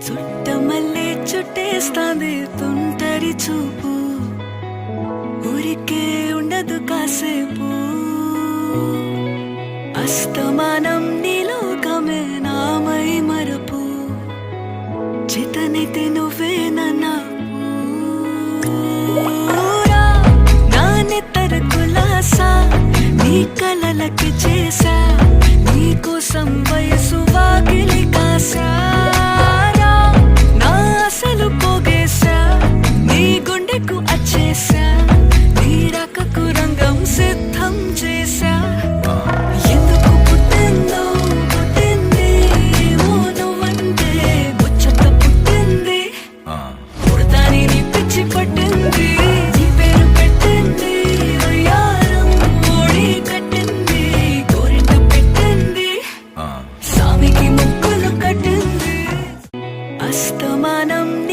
చుట్టమల్లే చుట్టేస్తాంది తుంటరి చూపు, ఊరికే ఉండదు కాసేపు. అస్తమానం నీలోకమే నామై మరపు, చితనైతే నువ్వే నా నెత్తర కులాసా నీ కలలకి చేసా, నీ కోసం వయసు వాకిలి కాసా. నా అసలు పోగేశా, నీ గుండెకు అచ్చేసా, నీ రకకు రంగం సిద్ధం చేశా. ఎందుకు పుట్టిందో పుట్టింది ఓ నువ్వంటే ముచ్చట పుట్టింది, పుడతాని నీ పిచ్చి పట్టింది. నీ పేరు పెట్టింది వయ్యారం, ఓడి కట్టింది కోరింట పెట్టింది, సామికి ముక్కులు కట్టింది. అస్తమానం